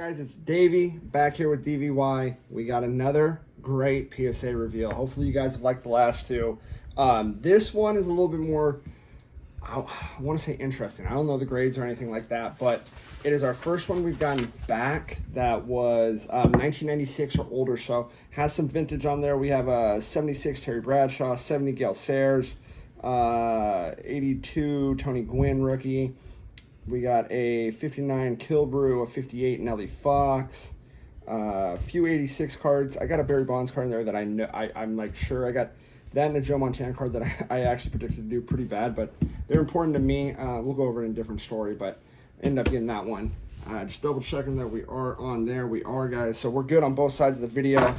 Guys, it's Davey back here with DVY. We got another great PSA reveal. Hopefully you guys like the last two. This one is a little bit more, I want to say interesting. I don't know the grades or anything like that, but it is our first one we've gotten back that was 1996 or older, so has some vintage on there. We have a 76 Terry Bradshaw, 70 Gale Sayers, 82 Tony Gwynn rookie. We got a 59 Kilbrew, a 58 Nelly Fox, a few 86 cards. I got a Barry Bonds card in there that I know, I'm like sure I got that and a Joe Montana card that I actually predicted to do pretty bad, but they're important to me. We'll go over it in a different story, but end up getting that one. Just double checking that we are on there. We are, guys. So we're good on both sides of the video.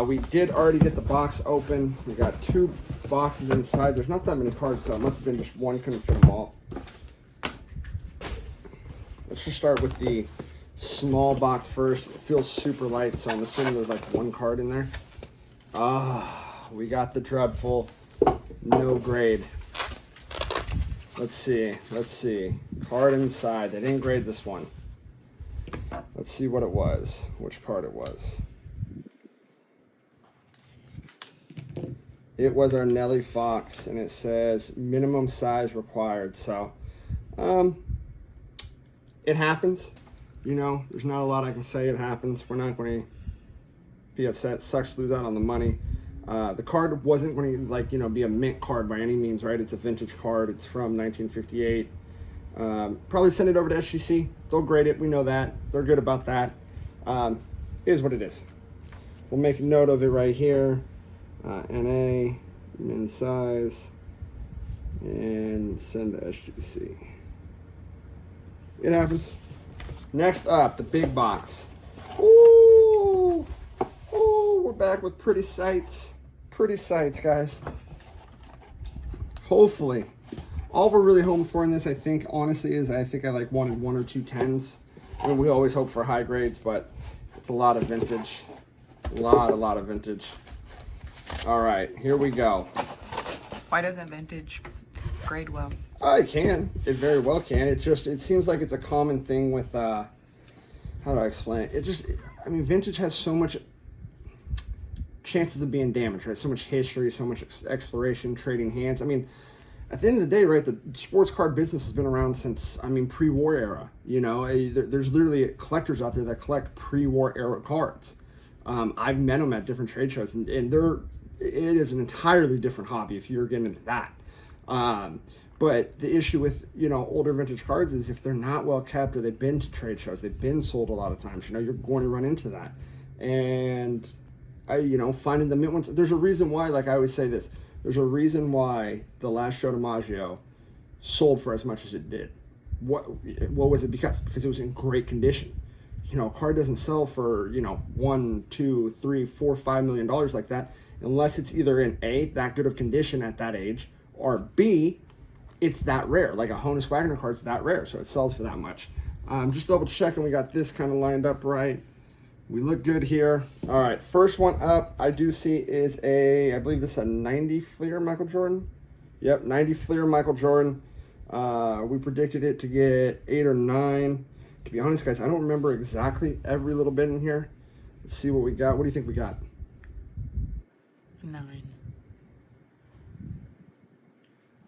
We did already get the box open. We got two boxes inside. There's not that many cards, so it must have been just one, couldn't fit them all. Let's just start with the small box first. It feels super light, so I'm assuming there's like one card in there. We got the dreadful no grade. Let's see. Card inside. They didn't grade this one. Let's see what it was, which card it was. It was our Nelly Fox, and it says minimum size required. So, it happens, you know, there's not a lot I can say. It happens. We're not going to be upset. Sucks to lose out on the money. The card wasn't going to, like, you know, be a mint card by any means, right? It's a vintage card. It's from 1958. Probably send it over to SGC. They'll grade it. We know that. They're good about that. Is what it is. We'll make a note of it right here. NA, min size, and send to SGC. It happens. Next up, the big box. Ooh, we're back with pretty sights. Pretty sights, guys. Hopefully. All we're really hoping for in this, I think, honestly, is I like wanted one or two 10s. I mean, we always hope for high grades, but it's a lot of vintage. A lot of vintage. All right, here we go. Why doesn't vintage grade well? It can. It very well can. It seems like it's a common thing with, how do I explain it? I mean, vintage has so much chances of being damaged, right? So much history, so much exploration, trading hands. I mean, at the end of the day, right, the sports card business has been around since, I mean, pre-war era. You know, there's literally collectors out there that collect pre-war era cards. I've met them at different trade shows, and it is an entirely different hobby if you're getting into that. But the issue with, you know, older vintage cards is if they're not well kept or they've been to trade shows, they've been sold a lot of times, you know, you're going to run into that. And, you know, finding the mint ones, there's a reason why, like I always say this, there's a reason why the last Show DiMaggio sold for as much as it did. What was it? Because it was in great condition. You know, a card doesn't sell for, you know, $1, $2, $3, $4, $5 million like that unless it's either in A, that good of condition at that age, or B, it's that rare. Like a Honus Wagner card's that rare, so it sells for that much. Just double checking we got this kind of lined up right. We look good here. All right, first one up I do see is I believe this is a 90 Fleer Michael Jordan. Yep, 90 Fleer Michael Jordan. We predicted it to get 8 or 9. To be honest, guys, I don't remember exactly every little bit in here. Let's see what we got. What do you think we got? 9.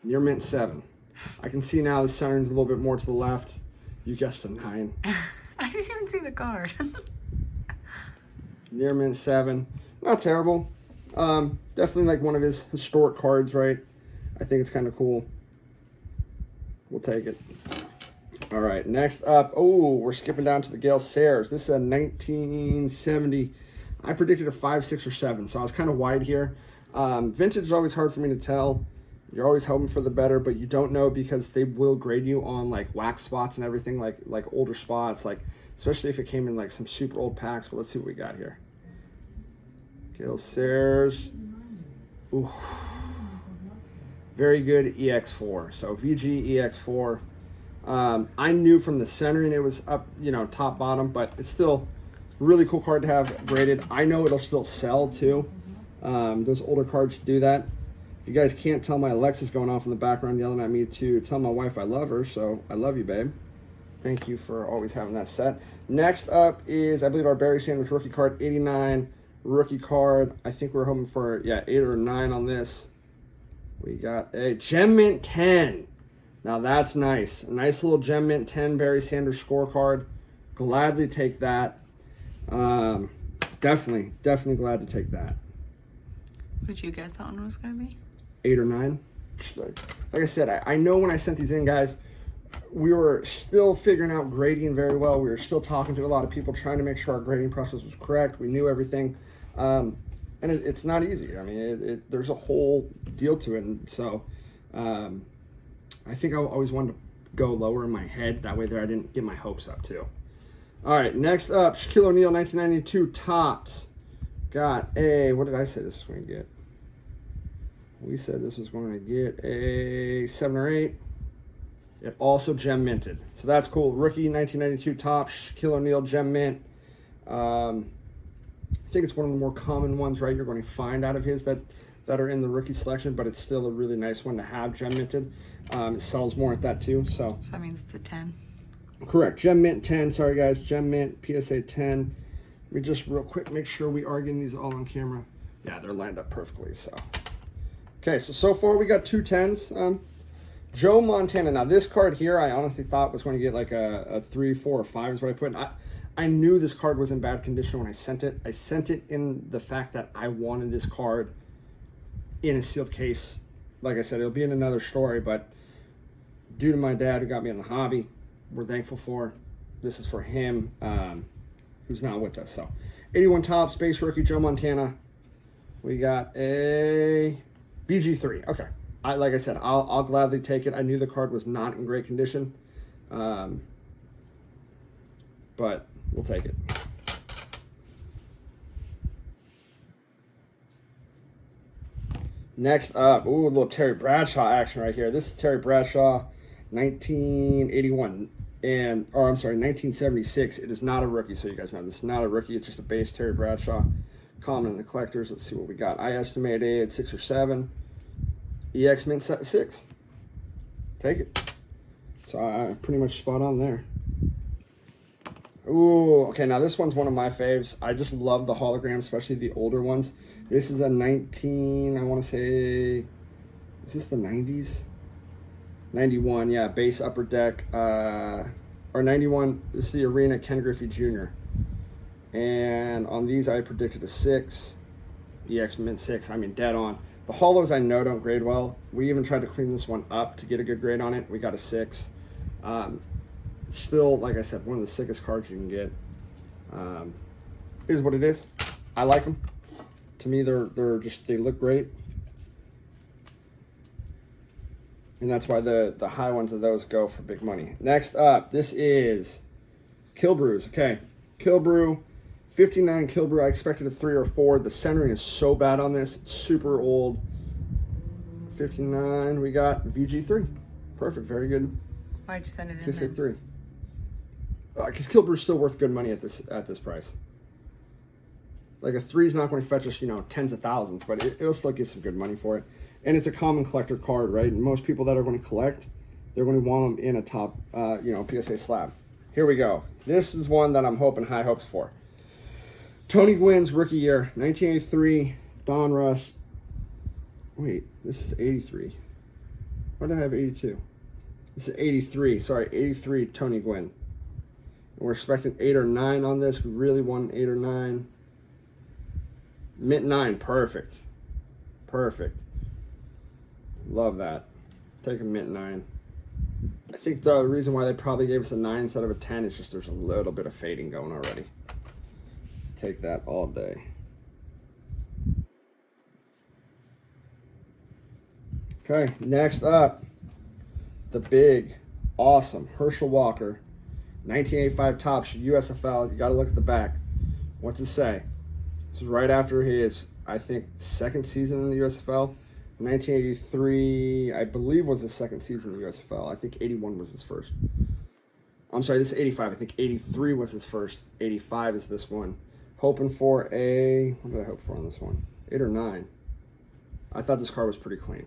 Near mint 7. I can see now the centering's a little bit more to the left. You guessed a 9. I didn't even see the card. Near mint 7. Not terrible. Definitely like one of his historic cards, right? I think it's kind of cool. We'll take it. All right, next up. Oh, we're skipping down to the Gale Sayers. This is a 1970. I predicted a 5, 6, or 7, so I was kind of wide here. Vintage is always hard for me to tell. You're always hoping for the better, but you don't know because they will grade you on like wax spots and everything, like older spots, like especially if it came in like some super old packs. But let's see what we got here. Gale Sayers. Ooh. Very good EX4. So VG EX4. I knew from the centering it was up, you know, top bottom, but it's still really cool card to have graded. I know it'll still sell too. Those older cards do that. You guys can't tell my Alexa's going off in the background yelling at me to tell my wife I love her, so I love you, babe. Thank you for always having that set. Next up is, I believe, our Barry Sanders rookie card, 89 rookie card. I think we're hoping for, 8 or 9 on this. We got a Gem Mint 10. Now that's nice. A nice little Gem Mint 10 Barry Sanders scorecard. Gladly take that. Definitely glad to take that. What did you guess that one was going to be? 8 or 9. Like I said, I know when I sent these in, guys, we were still figuring out grading very well. We were still talking to a lot of people, trying to make sure our grading process was correct. We knew everything. And it's not easy. I mean, there's a whole deal to it. And so I think I always wanted to go lower in my head. That way there I didn't get my hopes up too. All right, next up, Shaquille O'Neal, 1992 Topps. Got a, what did I say this was going to get? We said this was going to get a 7 or 8. It also gem minted. So that's cool. Rookie 1992 Topps, Shaquille O'Neal gem mint. I think it's one of the more common ones, right? You're going to find out of his that are in the rookie selection, but it's still a really nice one to have gem minted. It sells more at that too. So that means it's a 10. Correct. Gem mint 10. Sorry guys. Gem mint PSA 10. Let me just real quick make sure we are getting these all on camera. Yeah, they're lined up perfectly. So okay, so far we got 2 10s. Joe Montana. Now this card here, I honestly thought was going to get like a 3, 4, or 5 is what I put in. I knew this card was in bad condition when I sent it. I sent it in the fact that I wanted this card in a sealed case. Like I said, it'll be in another story, but due to my dad who got me in the hobby, we're thankful for. This is for him, who's not with us. So 81 Topps, base rookie, Joe Montana. We got a VG3. Okay. Like I said, I'll gladly take it. I knew the card was not in great condition, but we'll take it. Next up, ooh, a little Terry Bradshaw action right here. This is Terry Bradshaw, 1981, or I'm sorry, 1976. It is not a rookie, so you guys know this is not a rookie. It's just a base Terry Bradshaw, common in the collectors. Let's see what we got. I estimated 6 or 7. EX mint 6. Take it. So I'm pretty much spot on there. Ooh, okay, now this one's one of my faves. I just love the holograms, especially the older ones. This is a 19, I want to say, is this the 90s? 91, yeah, base upper deck. Or 91, this is the Arena Ken Griffey Jr. And on these I predicted a 6. EX mint 6, I mean dead on. The holos I know don't grade well. We even tried to clean this one up to get a good grade on it. We got a 6. Still, like I said, one of the sickest cards you can get. Is what it is. I like them. To me, they look great. And that's why the high ones of those go for big money. Next up, this is Kilbrews. Okay, Kilbrew, 59 Kilbrew. I expected a 3 or 4. The centering is so bad on this. It's super old. 59. We got VG3. Perfect. Very good. Why'd you send it in PSA then? 3. Because Kilbrew's still worth good money at this price. Like a 3 is not going to fetch us, tens of thousands, but it'll still get some good money for it. And it's a common collector card, right? And most people that are going to collect, they're going to want them in a top, PSA slab. Here we go. This is one that I'm hoping high hopes for. Tony Gwynn's rookie year, 1983, Don Russ. Wait, this is 83. Why did I have 82? This is 83. Sorry, 83 Tony Gwynn. And we're expecting 8 or 9 on this. We really want 8 or 9. Mint 9, perfect. Perfect. Love that. Take a mint 9. I think the reason why they probably gave us a 9 instead of a 10 is just there's a little bit of fading going already. Take that all day. Okay, next up, the big, awesome Herschel Walker, 1985 Topps USFL. You got to look at the back. What's it say? This is right after his, I think, second season in the USFL. 1983, I believe, was his second season in the USFL. I think 81 was his first. I'm sorry, this is 85. I think 83 was his first. 85 is this one. Hoping for a, what did I hope for on this one? 8 or 9. I thought this card was pretty clean.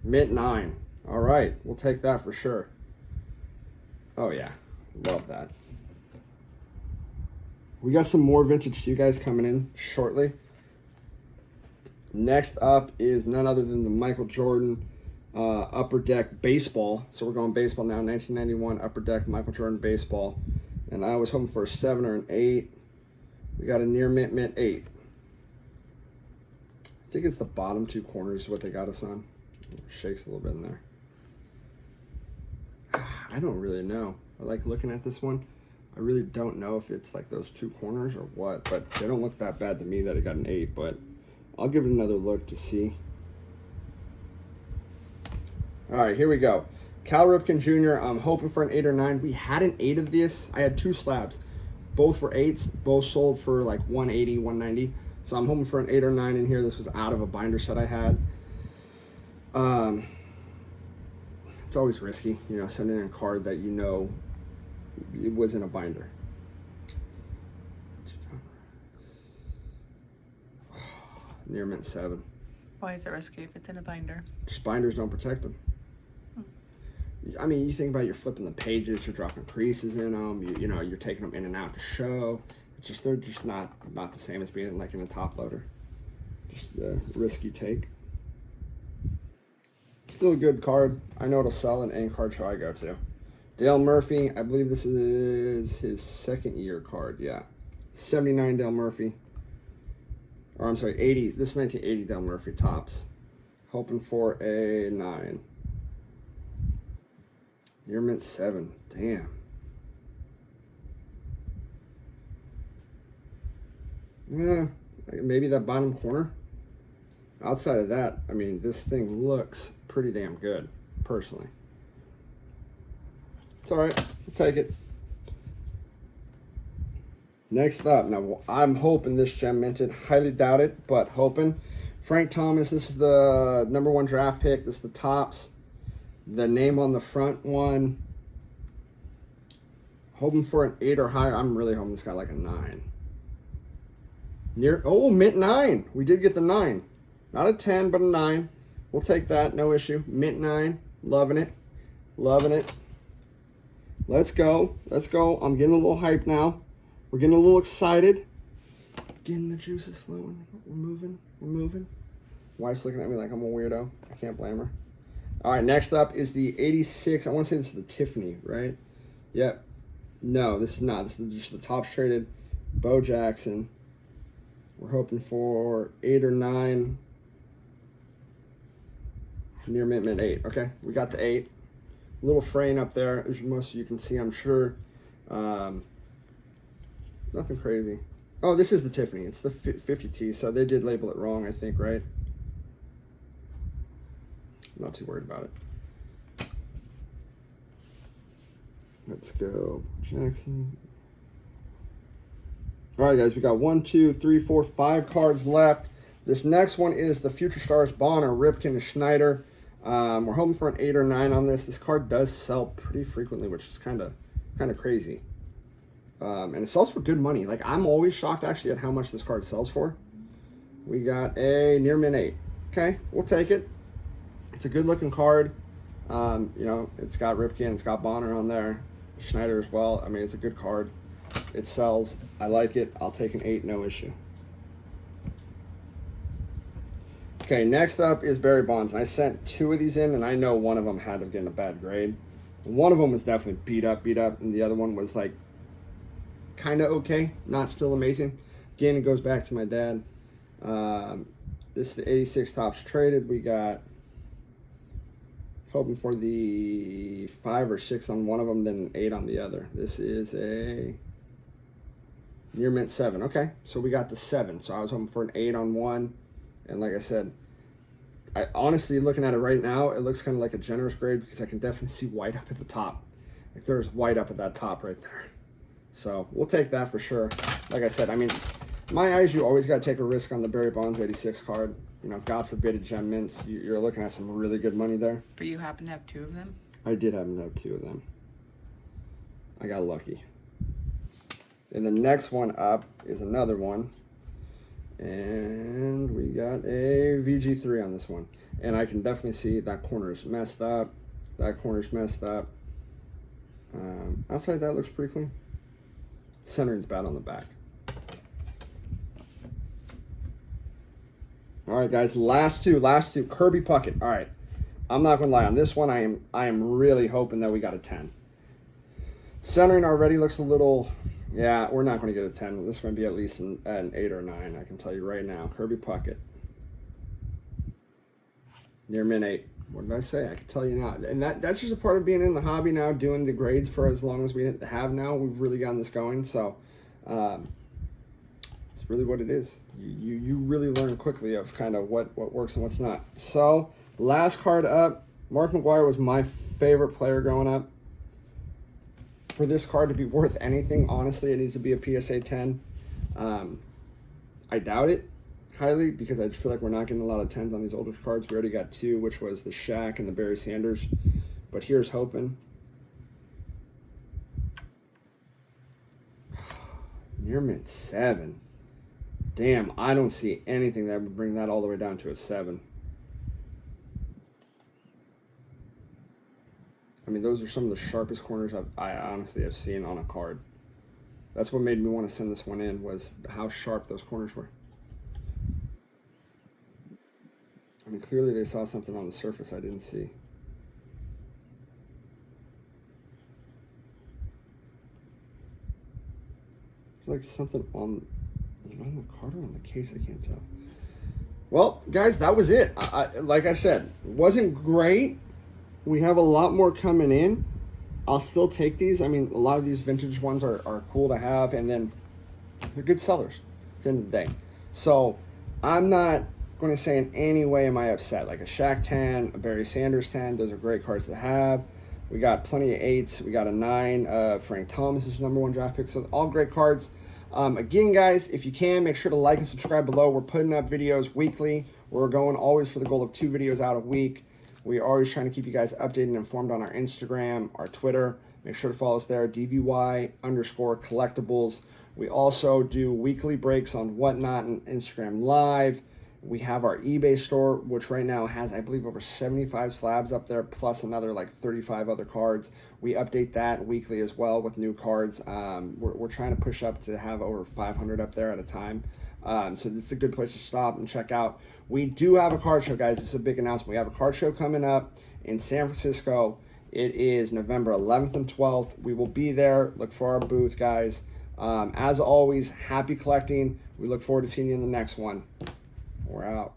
Mint 9. All right, we'll take that for sure. Oh yeah, love that. We got some more vintage to you guys coming in shortly. Next up is none other than the Michael Jordan Upper Deck Baseball. So we're going baseball now, 1991 Upper Deck Michael Jordan Baseball. And I was hoping for a 7 or an 8. We got a near mint 8. I think it's the bottom 2 corners is what they got us on. It shakes a little bit in there. I don't really know. I like looking at this one. I really don't know if it's like those 2 corners or what, but they don't look that bad to me that it got an 8, but I'll give it another look to see. All right, here we go. Cal Ripken Jr., I'm hoping for an 8 or 9. We had an 8 of this. I had 2 slabs. Both were 8s. Both sold for like 180, 190. So I'm hoping for an 8 or 9 in here. This was out of a binder set I had. It's always risky, you know, sending in a card that you know it was in a binder. Near mint 7. Why is it risky if it's in a binder? Just binders don't protect them. I mean, you think about you're flipping the pages, you're dropping creases in them, you know, you're taking them in and out to show. It's just, they're just not the same as being like in a top loader. Just a risky take. Still a good card. I know it'll sell in any card show I go to. Dale Murphy, I believe this is his 2nd year card, yeah. 79 Dale Murphy. Or I'm sorry, 80. This is 1980 Dale Murphy tops. Hoping for a 9. Near mint 7. Damn. Yeah, maybe that bottom corner. Outside of that, I mean, this thing looks pretty damn good, personally. It's all right. We'll take it. Next up, now I'm hoping this gem minted. Highly doubt it, but hoping. Frank Thomas, this is the #1 draft pick. This is the tops. The name on the front one. Hoping for an 8 or higher. I'm really hoping this got like a 9. Mint 9. We did get the 9. Not a 10, but a 9. We'll take that, no issue. Mint 9. Loving it. Loving it. Let's go. Let's go. I'm getting a little hyped now. We're getting a little excited. Getting the juices flowing. We're moving. We're moving. Wife's looking at me like I'm a weirdo. I can't blame her. All right, next up is the 86. I want to say this is the Tiffany, right? Yep. No, this is not. This is just the top traded Bo Jackson. We're hoping for 8 or 9. Near mint 8. Okay, we got the 8. Little fraying up there, as most of you can see, I'm sure. Nothing crazy. Oh, this is the Tiffany. It's the 50T, so they did label it wrong, I think, right? Not too worried about it. Let's go, Jackson. All right, guys, we got 1, 2, 3, 4, 5 cards left. This next one is the Future Stars Bonner, Ripken, and Schneider. We're hoping for an 8 or 9 on this. This card does sell pretty frequently, which is kind of crazy. And it sells for good money. Like, I'm always shocked, actually, at how much this card sells for. We got a near mint 8. Okay, we'll take it. It's a good-looking card. You know, it's got Ripken, it's got Bonner on there. Schneider as well. I mean, it's a good card. It sells. I like it. I'll take an 8, no issue. Okay, next up is Barry Bonds. And I sent 2 of these in, and I know one of them had to get a bad grade. One of them was definitely beat up, and the other one was like kind of okay, not still amazing. Again, it goes back to my dad. This is the 86 tops traded. We got hoping for the 5 or 6 on one of them, then an 8 on the other. This is a near mint 7. Okay, so we got the 7. So I was hoping for an 8 on one. And like I said, I honestly, looking at it right now, it looks kind of like a generous grade because I can definitely see white up at the top. Like there's white up at that top right there. So we'll take that for sure. Like I said, I mean, my eyes, you always got to take a risk on the Barry Bonds 86 card. You know, God forbid a gem mints. You're looking at some really good money there. But you happen to have 2 of them? I did happen to have 2 of them. I got lucky. And the next one up is another one. And we got a VG3 on this one. And I can definitely see that corner is messed up. That corner's messed up. Outside that looks pretty clean. Centering's bad on the back. All right, guys, last two. Kirby Puckett. All right, I'm not gonna lie on this one. I am really hoping that we got a 10. Centering already looks a little. Yeah, we're not going to get a 10. This is going to be at least an 8 or 9. I can tell you right now. Kirby Puckett. Near min 8. What did I say? I can tell you now. And that's just a part of being in the hobby now, doing the grades for as long as we have now. We've really gotten this going. So it's really what it is. You really learn quickly of kind of what works and what's not. So last card up. Mark McGwire was my favorite player growing up. For this card to be worth anything, honestly, it needs to be a PSA 10. I doubt it highly because I feel like we're not getting a lot of 10s on these older cards. We already got 2, which was the Shaq and the Barry Sanders. But here's hoping. Near mint 7. Damn, I don't see anything that would bring that all the way down to a 7. I mean, those are some of the sharpest corners I honestly have seen on a card. That's what made me want to send this one in, was how sharp those corners were. I mean, clearly they saw something on the surface I didn't see. There's like something on the card or on the case, I can't tell. Well, guys, that was it. Like I said, it wasn't great. We have a lot more coming in. I'll still take these. I mean, a lot of these vintage ones are cool to have, and then they're good sellers at the end of the day. So I'm not going to say in any way am I upset. Like a Shaq 10, a Barry Sanders 10, those are great cards to have. We got plenty of 8s. We got a 9. Frank Thomas is #1 draft pick. So all great cards. Again, guys, if you can, make sure to like and subscribe below. We're putting up videos weekly. We're going always for the goal of 2 videos out a week. We are always trying to keep you guys updated and informed on our Instagram, our Twitter. Make sure to follow us there, DVY_collectibles. We also do weekly breaks on Whatnot and Instagram Live. We have our eBay store, which right now has, I believe, over 75 slabs up there, plus another like 35 other cards. We update that weekly as well with new cards. We're trying to push up to have over 500 up there at a time. So it's a good place to stop and check out. We do have a card show, guys. This is a big announcement. We have a card show coming up in San Francisco. It is November 11th and 12th. We will be there. Look for our booth, guys. As always, happy collecting. We look forward to seeing you in the next one. We're out.